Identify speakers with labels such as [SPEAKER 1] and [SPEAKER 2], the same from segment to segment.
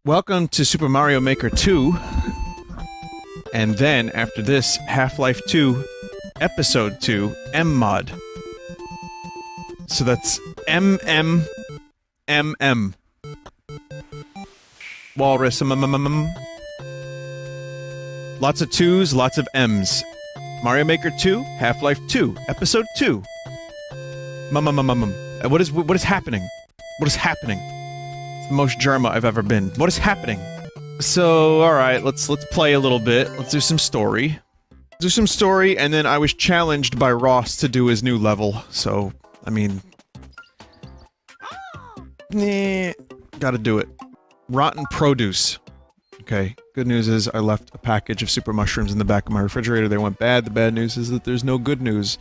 [SPEAKER 1] Welcome to Super Mario Maker 2. And then, after this, Half-Life 2, Episode 2, M-Mod. So that's M-M-M-M. Walrus, Lots of 2s, lots of M's. Mario Maker 2, Half-Life 2, Episode 2. What is happening? What is happening? It's the most Germa I've ever been. What is happening? So, alright, let's play a little bit. Let's do some story. Do some story, and then I was challenged by Ross to do his new level, so, I mean... gotta do it. Rotten produce. Okay, good news is I left a package of super mushrooms in the back of my refrigerator. They went bad. The bad news is that there's no good news.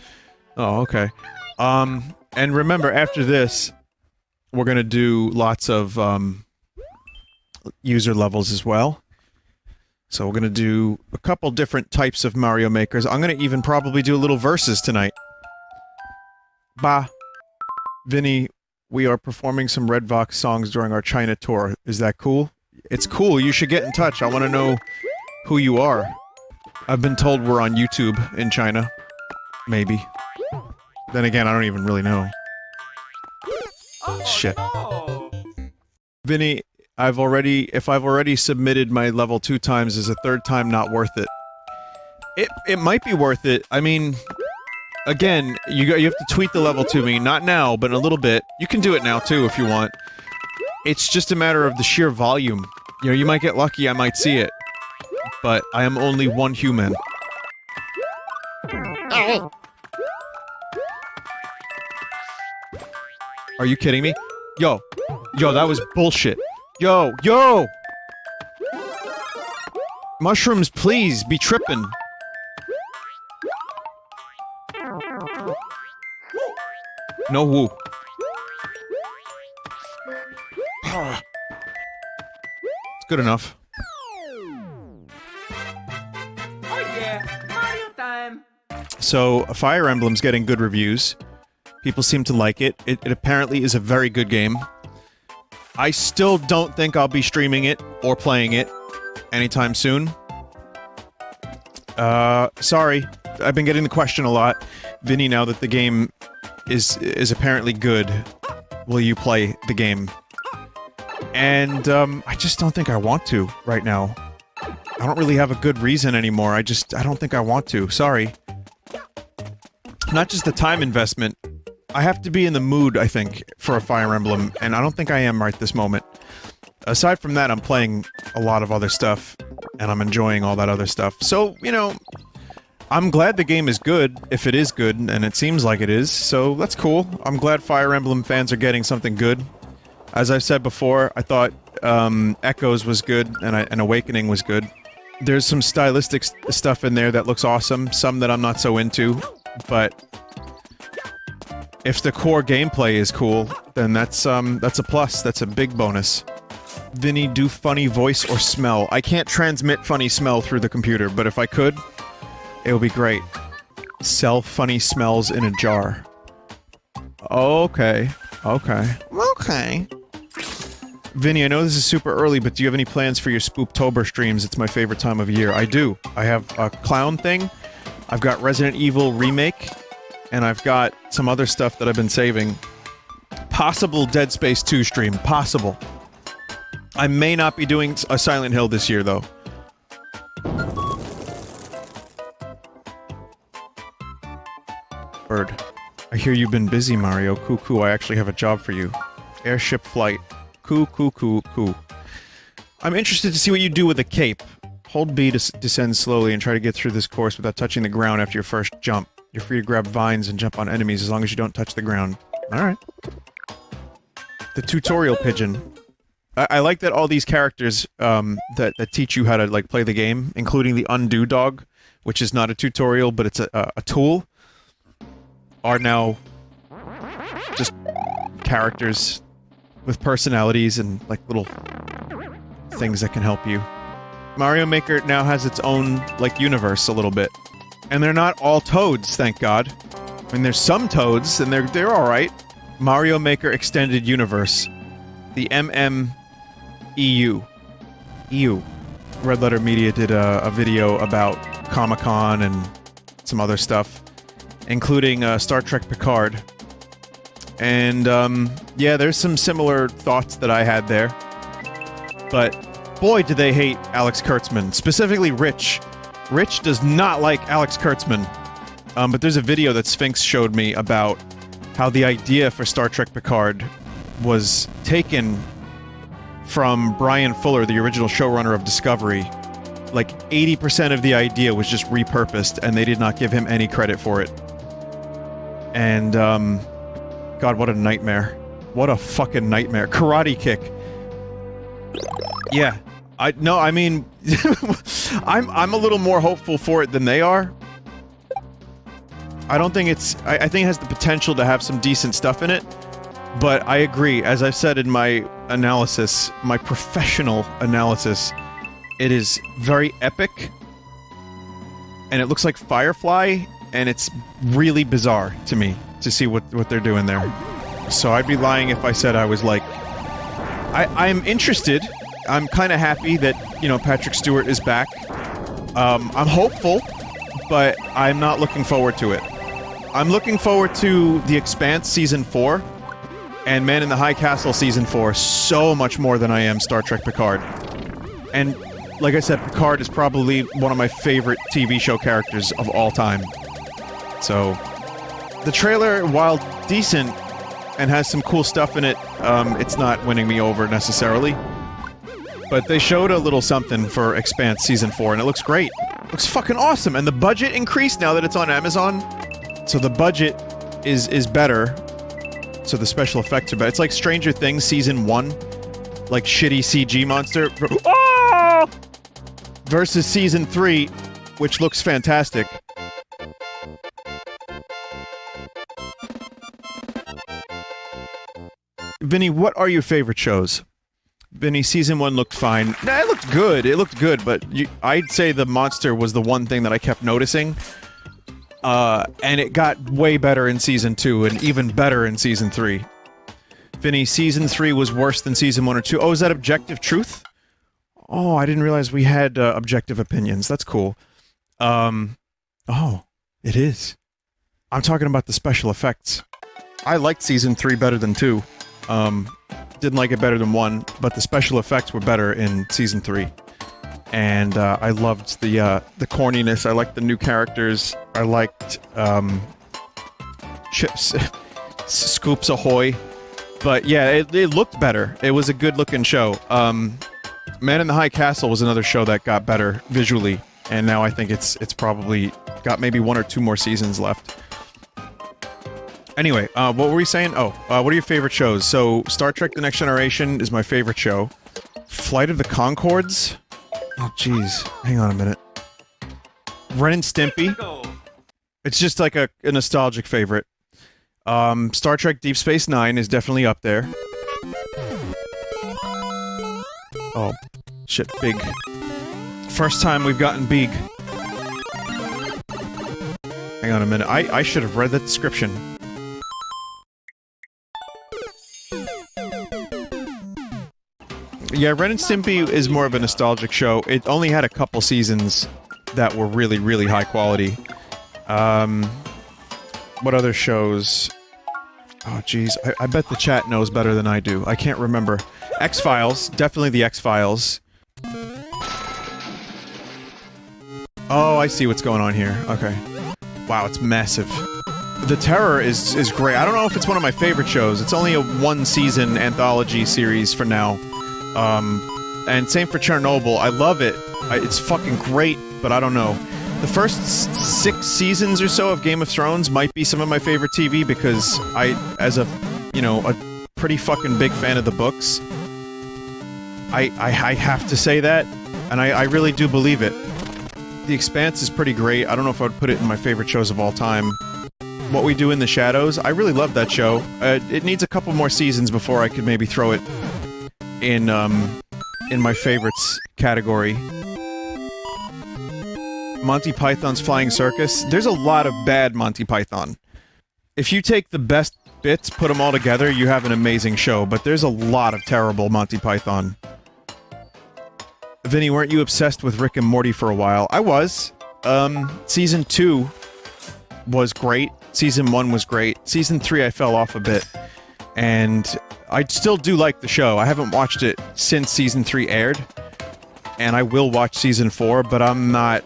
[SPEAKER 1] Oh, okay. And remember, after this, we're gonna do lots of, user levels as well. So we're gonna do a couple different types of Mario Makers. I'm gonna even probably do a little verses tonight. Bah. Vinny, we are performing some Red Vox songs during our China tour. Is that cool? It's cool, you should get in touch. I want to know who you are. I've been told we're on YouTube in China. Maybe. Then again, I don't even really know. Shit. Vinny, if I've already submitted my level 2 times, is a third time not worth it? It might be worth it. I mean, again, you have to tweet the level to me. Not now, but in a little bit. You can do it now too if you want. It's just a matter of the sheer volume. You know, you might get lucky, I might see it. But I am only one human. Are you kidding me? Yo, that was bullshit. Yo! Mushrooms, please, be trippin'. No woo. It's good enough.
[SPEAKER 2] Oh yeah, Mario time!
[SPEAKER 1] So, Fire Emblem's getting good reviews. People seem to like it. It apparently is a very good game. I still don't think I'll be streaming it or playing it anytime soon. Sorry. I've been getting the question a lot. Vinny, now that the game is apparently good, will you play the game? And, I just don't think I want to right now. I don't really have a good reason anymore. I don't think I want to. Sorry. Not just the time investment. I have to be in the mood, I think, for a Fire Emblem, and I don't think I am right this moment. Aside from that, I'm playing a lot of other stuff, and I'm enjoying all that other stuff. So, you know, I'm glad the game is good, if it is good, and it seems like it is, so that's cool. I'm glad Fire Emblem fans are getting something good. As I've said before, I thought, Echoes was good, and Awakening was good. There's some stylistic stuff in there that looks awesome, some that I'm not so into, but... if the core gameplay is cool, then that's a plus, that's a big bonus. Vinny, do funny voice or smell. I can't transmit funny smell through the computer, but if I could, it would be great. Sell funny smells in a jar. Okay. Vinny, I know this is super early, but do you have any plans for your Spooptober streams? It's my favorite time of year. I do. I have a clown thing. I've got Resident Evil Remake. And I've got some other stuff that I've been saving. Possible Dead Space 2 stream. Possible. I may not be doing a Silent Hill this year, though. Bird. I hear you've been busy, Mario. Cool. I actually have a job for you. Airship Flight. Cool. I'm interested to see what you do with a cape. Hold B to descend slowly and try to get through this course without touching the ground after your first jump. You're free to grab vines and jump on enemies as long as you don't touch the ground. Alright. The tutorial pigeon. I like that all these characters, that teach you how to, like, play the game, including the Undo Dog, which is not a tutorial, but it's a tool, are now just characters with personalities and, like, little things that can help you. Mario Maker now has its own, like, universe a little bit. And they're not all Toads, thank God. I mean, there's some Toads, and they're alright. Mario Maker Extended Universe. The MMEU. Ew. Red Letter Media did a video about Comic-Con and some other stuff, including Star Trek Picard. And, yeah, there's some similar thoughts that I had there. But, boy, do they hate Alex Kurtzman. Specifically, Rich. Rich does not like Alex Kurtzman. But there's a video that Sphinx showed me about how the idea for Star Trek Picard was taken from Brian Fuller, the original showrunner of Discovery. Like, 80% of the idea was just repurposed, and they did not give him any credit for it. And, God, what a nightmare. What a fucking nightmare. Karate Kick. Yeah. I mean, I'm a little more hopeful for it than they are. I don't think it's... I think it has the potential to have some decent stuff in it. But I agree, as I've said in my analysis, my professional analysis, it is very epic, and it looks like Firefly, and it's really bizarre to me to see what they're doing there. So I'd be lying if I said I was like... I'm interested. I'm kind of happy that, you know, Patrick Stewart is back. I'm hopeful, but I'm not looking forward to it. I'm looking forward to The Expanse Season 4, and Man in the High Castle Season 4 so much more than I am Star Trek Picard. And, like I said, Picard is probably one of my favorite TV show characters of all time. So, the trailer, while decent and has some cool stuff in it, it's not winning me over necessarily. But they showed a little something for Expanse Season 4, and it looks great. It looks fucking awesome, and the budget increased now that it's on Amazon. So the budget is better. So the special effects are better. It's like Stranger Things Season 1. Like shitty CG monster. Ah! Versus Season 3, which looks fantastic. Vinny, what are your favorite shows? Vinny, Season 1 looked fine. Nah, it looked good. It looked good, but I'd say the monster was the one thing that I kept noticing. And it got way better in Season 2, and even better in Season 3. Vinny, Season 3 was worse than Season 1 or 2. Oh, is that Objective Truth? Oh, I didn't realize we had, objective opinions. That's cool. Oh, it is. I'm talking about the special effects. I liked Season 3 better than 2. Didn't like it better than 1, but the special effects were better in Season 3. And, I loved the corniness. I liked the new characters. I liked, Scoops Ahoy. But, yeah, it looked better. It was a good-looking show. Man in the High Castle was another show that got better visually. And now I think it's probably got maybe 1 or 2 more seasons left. Anyway, what were we saying? Oh, what are your favorite shows? So, Star Trek The Next Generation is my favorite show. Flight of the Conchords? Oh, jeez. Hang on a minute. Ren and Stimpy? It's just like a nostalgic favorite. Star Trek Deep Space Nine is definitely up there. Oh, shit, Big. First time we've gotten Big. Hang on a minute. I should have read that description. Yeah, Ren and Stimpy is more of a nostalgic show. It only had a couple seasons that were really, really high quality. What other shows? Oh, jeez. I bet the chat knows better than I do. I can't remember. X-Files. Definitely the X-Files. Oh, I see what's going on here. Okay. Wow, it's massive. The Terror is great. I don't know if it's one of my favorite shows. It's only a 1-season anthology series for now. And same for Chernobyl. I love it. It's fucking great, but I don't know. The first 6 seasons or so of Game of Thrones might be some of my favorite TV because as a pretty fucking big fan of the books, I have to say that, and I really do believe it. The Expanse is pretty great. I don't know if I would put it in my favorite shows of all time. What We Do in the Shadows, I really love that show. It needs a couple more seasons before I could maybe throw it in my favorites category. Monty Python's Flying Circus. There's a lot of bad Monty Python. If you take the best bits, put them all together, you have an amazing show, but there's a lot of terrible Monty Python. Vinny, weren't you obsessed with Rick and Morty for a while? I was. Season 2 was great. Season 1 was great. Season 3 I fell off a bit. And I still do like the show. I haven't watched it since Season 3 aired. And I will watch Season 4, but I'm not...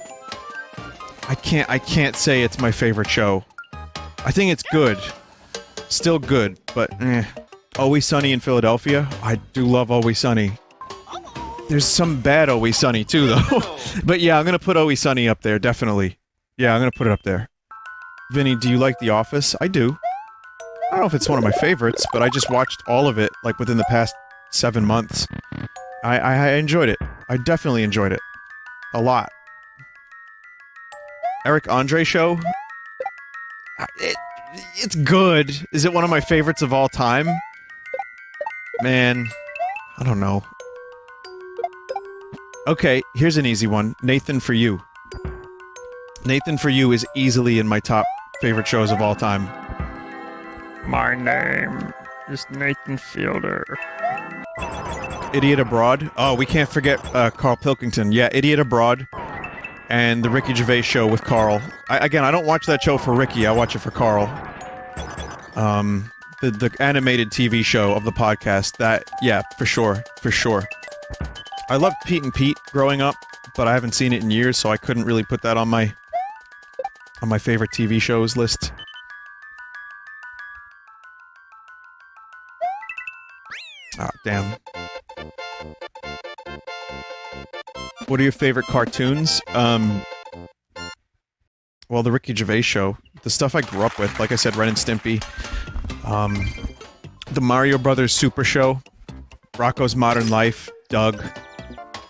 [SPEAKER 1] I can't say it's my favorite show. I think it's good. Still good, but eh. Always Sunny in Philadelphia? I do love Always Sunny. There's some bad Always Sunny too, though. But yeah, I'm gonna put Always Sunny up there, definitely. Yeah, I'm gonna put it up there. Vinny, do you like The Office? I do. I don't know if it's one of my favorites, but I just watched all of it, like, within the past 7 months. I enjoyed it. I definitely enjoyed it. A lot. Eric Andre Show? It's good. Is it one of my favorites of all time? Man, I don't know. Okay, here's an easy one. Nathan For You. Nathan For You is easily in my top favorite shows of all time.
[SPEAKER 3] My name is Nathan Fielder.
[SPEAKER 1] Idiot Abroad. Oh, we can't forget Carl Pilkington. Yeah, Idiot Abroad. And the Ricky Gervais show with Carl. Again, I don't watch that show for Ricky, I watch it for Carl. The animated TV show of the podcast, that, yeah, for sure, for sure. I loved Pete and Pete growing up, but I haven't seen it in years, so I couldn't really put that on my favorite TV shows list. Ah, damn. What are your favorite cartoons? Well, the Ricky Gervais show. The stuff I grew up with, like I said, Ren and Stimpy. The Mario Brothers Super Show. Rocko's Modern Life. Doug.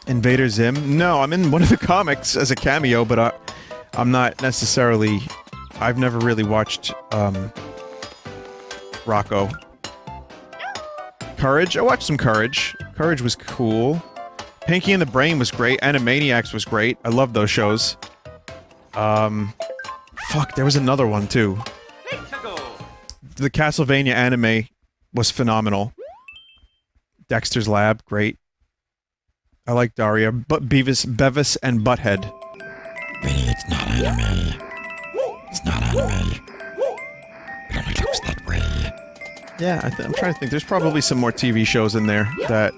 [SPEAKER 1] Invader Zim. No, I'm in one of the comics as a cameo, but I'm not necessarily... I've never really watched, Rocco. Courage? I watched some Courage. Courage was cool. Pinky and the Brain was great. Animaniacs was great. I love those shows. Fuck, there was another one, too. The Castlevania anime was phenomenal. Dexter's Lab, great. I like Daria, but Beavis and Butthead.
[SPEAKER 4] Vinny, it's not anime. It's not anime. It only looks that way.
[SPEAKER 1] Yeah, I'm trying to think. There's probably some more TV shows in there that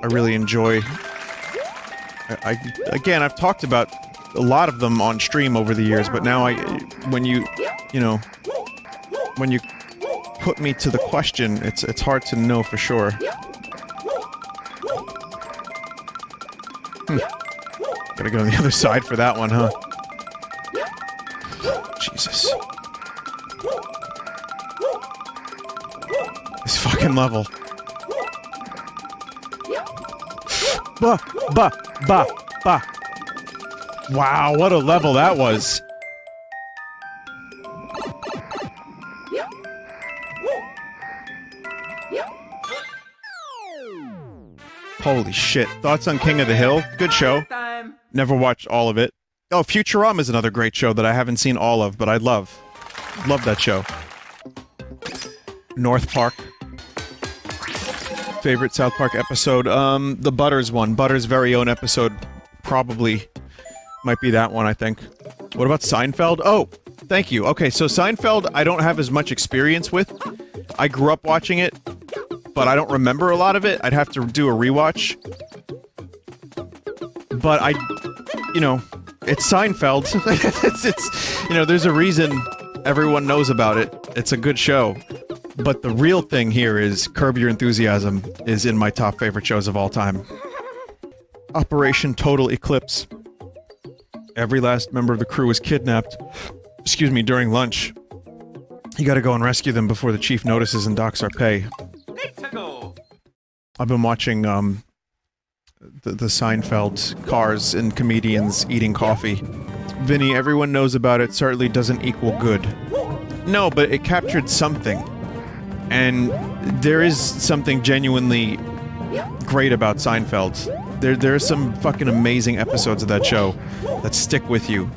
[SPEAKER 1] I really enjoy. Again, I've talked about a lot of them on stream over the years, but now when you put me to the question, it's hard to know for sure. Gotta go on the other side for that one, huh? Jesus. This fucking level. Bah. Wow, what a level that was. Holy shit. Thoughts on King of the Hill? Good show. Never watched all of it. Oh, Futurama is another great show that I haven't seen all of, but I love. Love that show. North Park. Favorite South Park episode? The Butters one. Butters' very own episode. Probably might be that one, I think. What about Seinfeld? Oh, thank you. Okay, so Seinfeld I don't have as much experience with. I grew up watching it, but I don't remember a lot of it. I'd have to do a rewatch. But it's Seinfeld. it's there's a reason everyone knows about it. It's a good show. But the real thing here is Curb Your Enthusiasm is in my top favorite shows of all time. Operation Total Eclipse. Every last member of the crew was kidnapped. Excuse me, during lunch. You gotta go and rescue them before the chief notices and docks our pay. I've been watching, the Seinfeld cars and comedians eating coffee. Vinny, everyone knows about it, certainly doesn't equal good. No, but it captured something. And there is something genuinely great about Seinfeld. There are some fucking amazing episodes of that show that stick with you.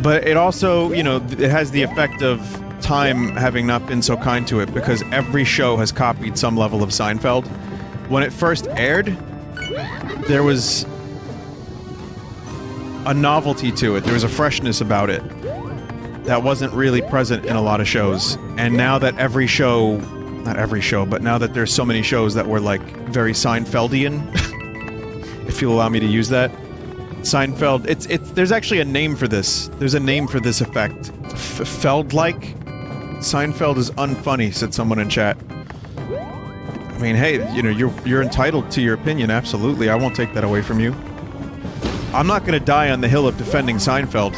[SPEAKER 1] But it also, it has the effect of time having not been so kind to it, because every show has copied some level of Seinfeld. when it first aired, there was a novelty to it. There was a freshness about it that wasn't really present in a lot of shows. And now that every show, not every show, but now that there's so many shows that were like very Seinfeldian, if you'll allow me to use that. Seinfeld, there's actually a name for this. There's a name for this effect. Feld-like? Seinfeld is unfunny, said someone in chat. I mean, hey, you know, you're entitled to your opinion, absolutely. I won't take that away from you. I'm not gonna die on the hill of defending Seinfeld.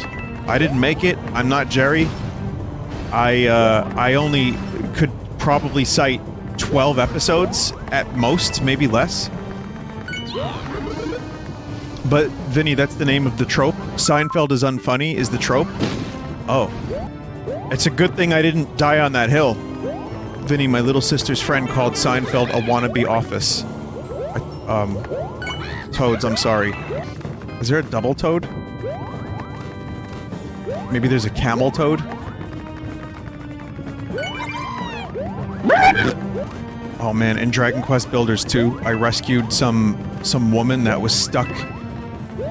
[SPEAKER 1] I didn't make it. I'm not Jerry. I only could probably cite 12 episodes at most, maybe less. But, Vinny, that's the name of the trope. Seinfeld is unfunny is the trope. Oh. It's a good thing I didn't die on that hill. Vinny, my little sister's friend, called Seinfeld a wannabe office. Toads, I'm sorry. Is there a double toad? Maybe there's a camel toad? Oh man, in Dragon Quest Builders 2, I rescued some woman that was stuck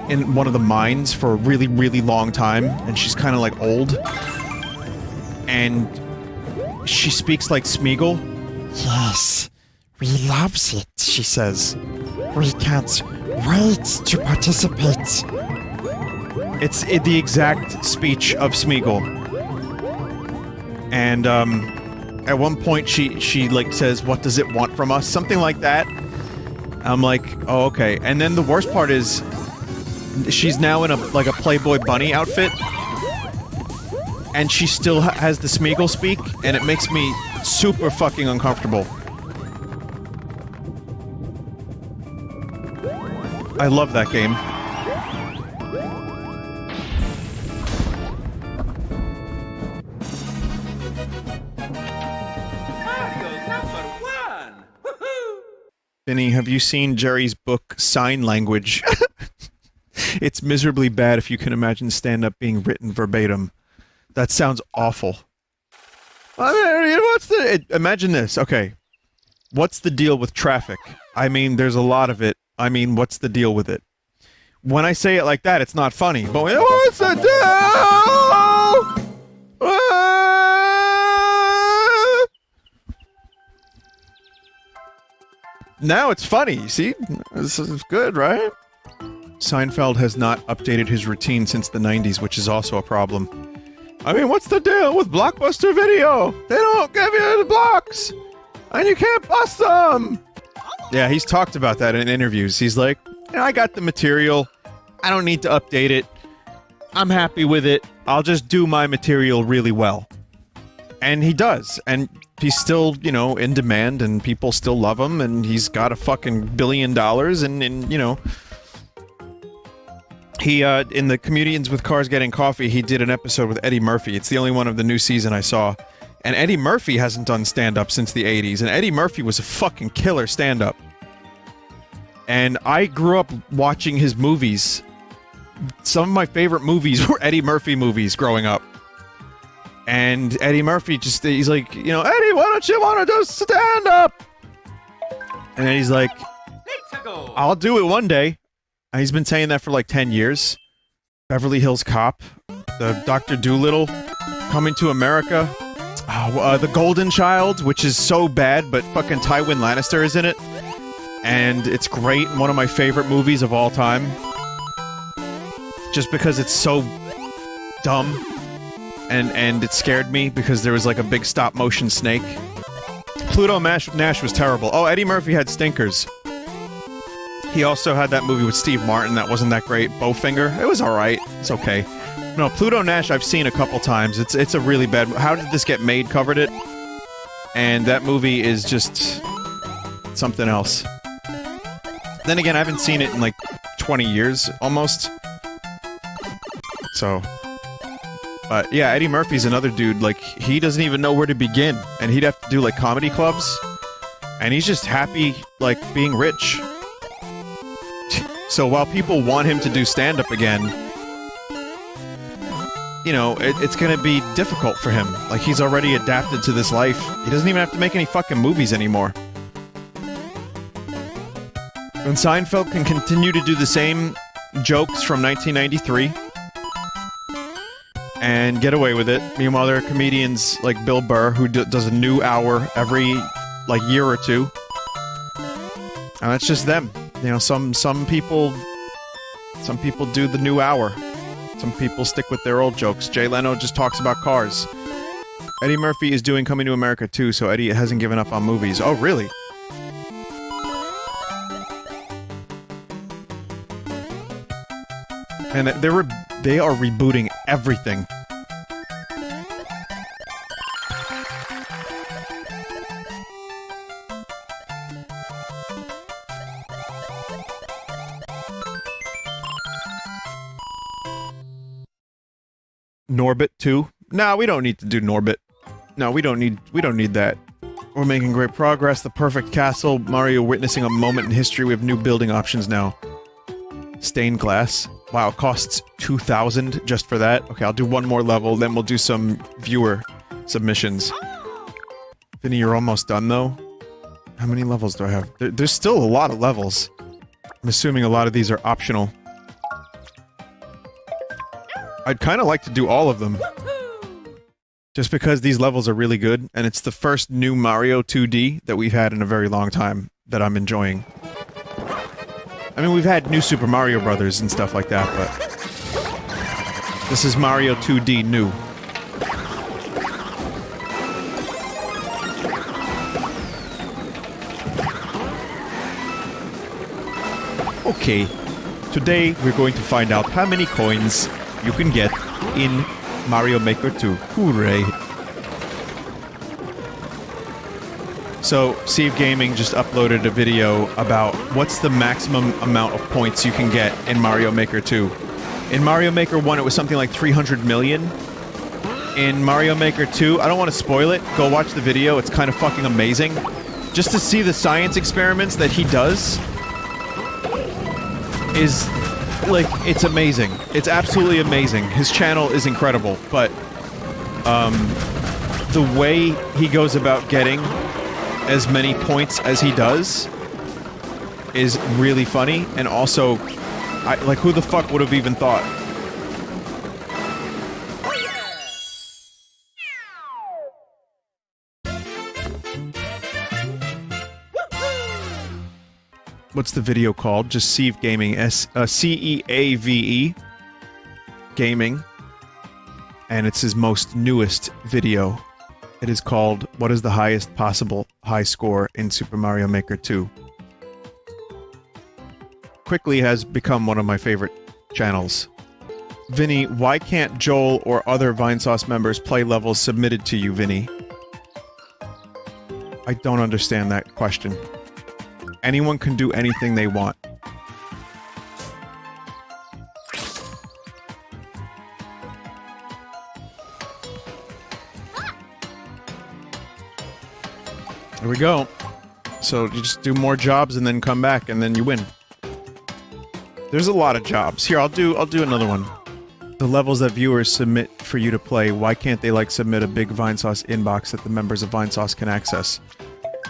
[SPEAKER 1] in one of the mines for a really, really long time, and she's kind of like old. And she speaks like Smeagol.
[SPEAKER 4] Yes, we loves it, she says. We can't wait to participate.
[SPEAKER 1] It's the exact speech of Smeagol. And, at one point she like says, "What does it want from us?" Something like that. I'm like, oh, okay. And then the worst part is, she's now in a Playboy bunny outfit. And she still has the Smeagol speak, and it makes me super fucking uncomfortable. I love that game.
[SPEAKER 2] Mario's #1! Woohoo!
[SPEAKER 1] Vinny, have you seen Jerry's book, Sign Language? It's miserably bad if you can imagine stand-up being written verbatim. That sounds awful. I mean, what's the... imagine this, okay. What's the deal with traffic? I mean, there's a lot of it. I mean, what's the deal with it? When I say it like that, it's not funny. But when, what's the deal? Now it's funny, see? This is good, right? Seinfeld has not updated his routine since the 90s, which is also a problem. I mean, what's the deal with Blockbuster Video? They don't give you the blocks! And you can't bust them! Yeah, he's talked about that in interviews. He's like, you know, I got the material. I don't need to update it. I'm happy with it. I'll just do my material really well. And he does. And he's still, you know, in demand, and people still love him, and he's got a fucking $1 billion, and you know... He, in the Comedians with Cars Getting Coffee, he did an episode with Eddie Murphy. It's the only one of the new season I saw. And Eddie Murphy hasn't done stand-up since the 80s, and Eddie Murphy was a fucking killer stand-up. And I grew up watching his movies. Some of my favorite movies were Eddie Murphy movies growing up. And Eddie Murphy just, he's like, you know, Eddie, why don't you want to do stand-up? And then he's like,
[SPEAKER 2] Let's go!
[SPEAKER 1] I'll do it one day. And he's been saying that for like 10 years. Beverly Hills Cop, the Dr. Dolittle, Coming to America, The Golden Child, which is so bad, but fucking Tywin Lannister is in it. And it's great, and one of my favorite movies of all time. Just because it's so dumb. And it scared me because there was like a big stop-motion snake. Pluto Nash was terrible. Oh, Eddie Murphy had stinkers. He also had that movie with Steve Martin that wasn't that great. Bowfinger. It was alright. It's okay. No, Pluto Nash I've seen a couple times. It's a really bad... How Did This Get Made covered it. And that movie is just... something else. Then again, I haven't seen it in like 20 years, almost. So... But yeah, Eddie Murphy's another dude, like, he doesn't even know where to begin. And he'd have to do, like, comedy clubs. And he's just happy, like, being rich. So while people want him to do stand-up again, you know, it's gonna be difficult for him. Like, he's already adapted to this life. He doesn't even have to make any fucking movies anymore. And Seinfeld can continue to do the same jokes from 1993 and get away with it. Meanwhile, there are comedians like Bill Burr who does a new hour every, like, year or two. And that's just them. You know, some people do the new hour. Some people stick with their old jokes. Jay Leno just talks about cars. Eddie Murphy is doing Coming to America too, so Eddie hasn't given up on movies. Oh, really? And they are rebooting everything. Norbit 2? Nah, we don't need to do Norbit. No, we don't need that. We're making great progress. The perfect castle. Mario witnessing a moment in history. We have new building options now. Stained glass. Wow, it costs 2,000 just for that. Okay, I'll do one more level, then we'll do some viewer submissions. Vinny, you're almost done, though? How many levels do I have? There's still a lot of levels. I'm assuming a lot of these are optional. I'd kind of like to do all of them. Just because these levels are really good, and it's the first new Mario 2D that we've had in a very long time that I'm enjoying. I mean, we've had new Super Mario Brothers and stuff like that, but... this is Mario 2D new. Okay, today we're going to find out how many coins you can get in Mario Maker 2. Hooray! So, Steve Gaming just uploaded a video about what's the maximum amount of points you can get in Mario Maker 2. In Mario Maker 1, it was something like 300 million. In Mario Maker 2, I don't want to spoil it, go watch the video, it's kind of fucking amazing. Just to see the science experiments that he does is, like, it's amazing. It's absolutely amazing. His channel is incredible, but, the way he goes about getting as many points as he does is really funny, and also, like, who the fuck would have even thought? What's the video called? Just Steve Gaming, C-E-A-V-E Gaming, and it's his most newest video. It is called, What is the highest possible high score in Super Mario Maker 2? Quickly has become one of my favorite channels. Vinny, why can't Joel or other Vinesauce members play levels submitted to you, Vinny? I don't understand that question. Anyone can do anything they want. There we go. So you just do more jobs and then come back and then you win. There's a lot of jobs. Here, I'll do another one. The levels that viewers submit for you to play, why can't they, like, submit a big Vinesauce inbox that the members of Vinesauce can access?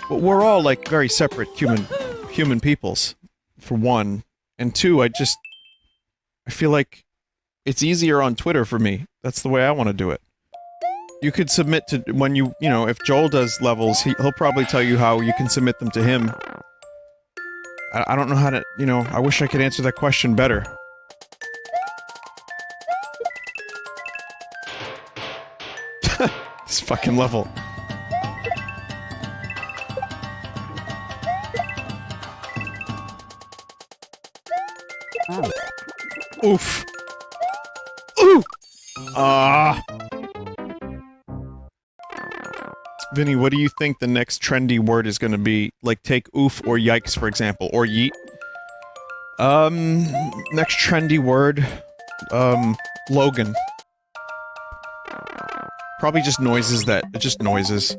[SPEAKER 1] But we're all, like, very separate human peoples, for one. And two, I feel like it's easier on Twitter for me. That's the way I want to do it. You could submit to, when you know, if Joel does levels, he'll probably tell you how you can submit them to him. I don't know how to, you know, I wish I could answer that question better. This fucking level. Oof. Ooh! Vinny, what do you think the next trendy word is gonna be? Like, take oof or yikes, for example, or yeet. Next trendy word, Logan. Probably just noises just noises.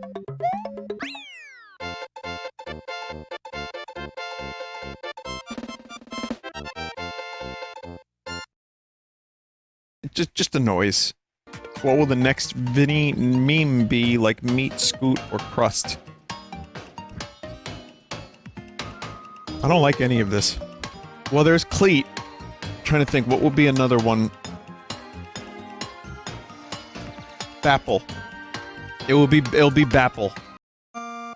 [SPEAKER 1] Just a noise. What will the next Vinny meme be, like meat, scoot, or crust? I I don't like any of this. Well, there's Cleat. Trying to think, what would be another one? Bapple. It'll be Bapple.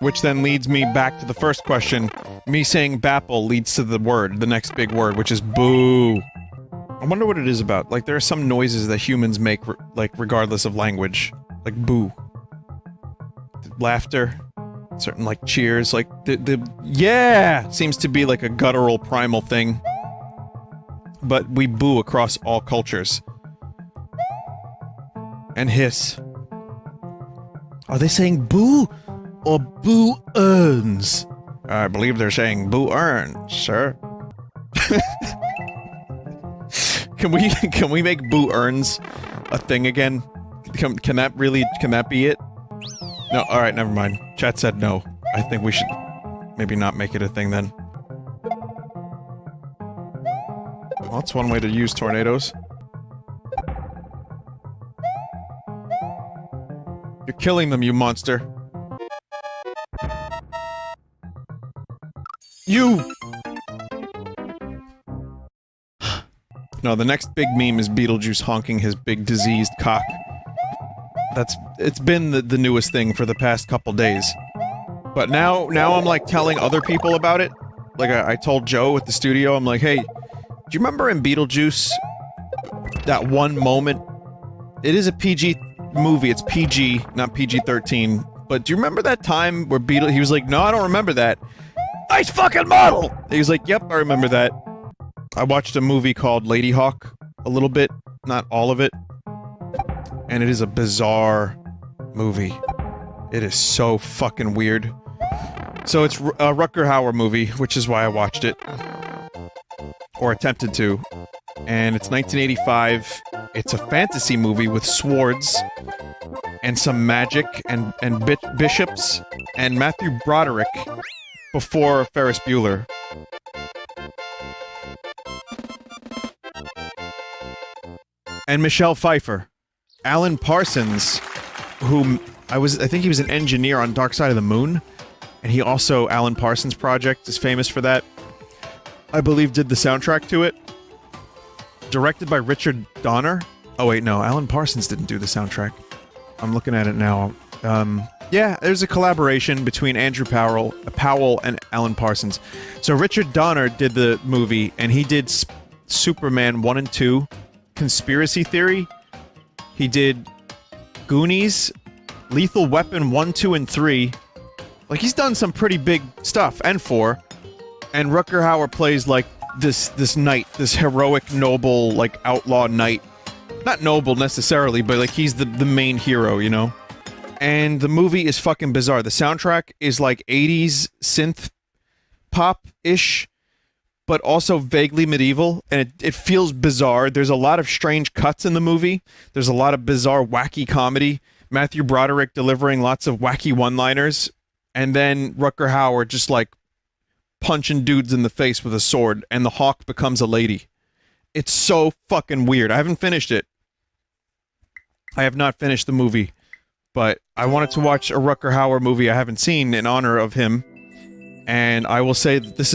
[SPEAKER 1] Which then leads me back to the first question. Me saying Bapple leads to the word, the next big word, which is boo. I wonder what it is about. Like, there are some noises that humans make, like, regardless of language. Like, boo. Laughter. Certain, like, cheers. Like, yeah! Seems to be, like, a guttural, primal thing. But we boo across all cultures. And hiss. Are they saying boo? Or boo earns? I believe they're saying boo earns, sir. Can we make boo earns a thing again? Can that be it? No, alright, never mind. Chat said no. I think we should maybe not make it a thing then. Well, that's one way to use tornadoes. You're killing them, you monster. You! No, the next big meme is Beetlejuice honking his big diseased cock. It's been the newest thing for the past couple days. But now I'm like telling other people about it. Like I told Joe at the studio, I'm like, hey, do you remember in Beetlejuice, that one moment? It is a PG movie, it's PG, not PG-13. But do you remember that time where he was like, no, I don't remember that. Nice fucking model! He was like, yep, I remember that. I watched a movie called Lady Hawk a little bit, not all of it. And it is a bizarre movie. It is so fucking weird. So it's a Rutger Hauer movie, which is why I watched it. Or attempted to. And it's 1985. It's a fantasy movie with swords and some magic and bishops and Matthew Broderick before Ferris Bueller. And Michelle Pfeiffer. Alan Parsons, whom I think he was an engineer on Dark Side of the Moon, and he also, Alan Parsons Project is famous for that. I believe did the soundtrack to it. Directed by Richard Donner. Oh wait, no, Alan Parsons didn't do the soundtrack. I'm looking at it now. Yeah, there's a collaboration between Andrew Powell and Alan Parsons. So Richard Donner did the movie, and he did Superman 1 and 2, Conspiracy Theory. He did Goonies, Lethal Weapon 1, 2, and 3. Like, he's done some pretty big stuff, and 4. And Rutger Hauer plays, like, this knight, this heroic, noble, like, outlaw knight. Not noble, necessarily, but, like, he's the main hero, you know? And the movie is fucking bizarre. The soundtrack is, like, 80s synth pop-ish, but also vaguely medieval, and it feels bizarre. There's a lot of strange cuts in the movie. There's a lot of bizarre, wacky comedy. Matthew Broderick delivering lots of wacky one-liners, and then Rutger Hauer just, like, punching dudes in the face with a sword, and the hawk becomes a lady. It's so fucking weird. I haven't finished it. I have not finished the movie, but I wanted to watch a Rutger Hauer movie I haven't seen in honor of him, and I will say that this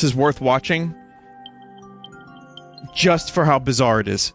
[SPEAKER 1] is worth watching just for how bizarre it is.